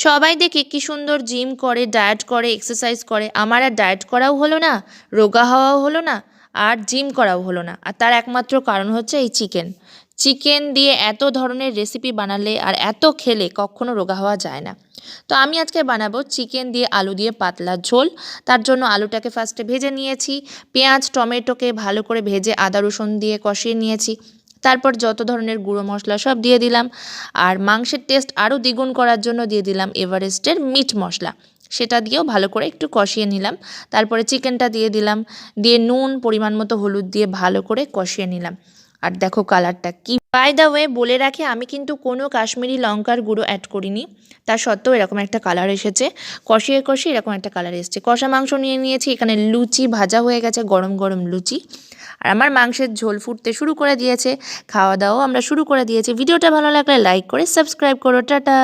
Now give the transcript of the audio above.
সবাই দেখি কি সুন্দর জিম করে, ডায়েট করে, এক্সারসাইজ করে। আমার আর ডায়েট করাও হলো না, রোগা হওয়াও হলো না, আর জিম করাও হলো না। আর তার একমাত্র কারণ হচ্ছে এই চিকেন। চিকেন দিয়ে এত ধরনের রেসিপি বানালে আর এত খেলে কখনো রোগা হওয়া যায় না। তো আমি আজকে বানাবো চিকেন দিয়ে আলু দিয়ে পাতলা ঝোল। তার জন্য আলুটাকে ফার্স্টে ভেজে নিয়েছি, পেঁয়াজ টমেটোকে ভালো করে ভেজে আদা রসুন দিয়ে কষিয়ে নিয়েছি। তারপর যত ধরনের গুঁড়ো মশলা সব দিয়ে দিলাম, আর মাংসের টেস্ট আরও দ্বিগুণ করার জন্য দিয়ে দিলাম এভারেস্টের মিট মশলা। সেটা দিয়েও ভালো করে একটু কষিয়ে নিলাম। তারপরে চিকেনটা দিয়ে দিলাম, দিয়ে নুন পরিমাণ মতো হলুদ দিয়ে ভালো করে কষিয়ে নিলাম। আর দেখো কালারটা কি! বাই দ্য ওয়ে বলে রাখি, আমি কিন্তু কোনো কাশ্মীরি লঙ্কার গুঁড়ো অ্যাড করিনি, তা সত্ত্বেও এরকম একটা কালার এসেছে। কষিয়ে কষিয়ে এরকম একটা কালার এসেছে। কষা মাংস নিয়ে নিয়েছি, এখানে লুচি ভাজা হয়ে গেছে, গরম গরম লুচি। আর আমার মাংসের ঝোল ফুটতে শুরু করে দিয়েছে, খাওয়া দাওয়াও আমরা শুরু করে দিয়েছি। ভিডিওটা ভালো লাগলে লাইক করে সাবস্ক্রাইব করো। টাটা।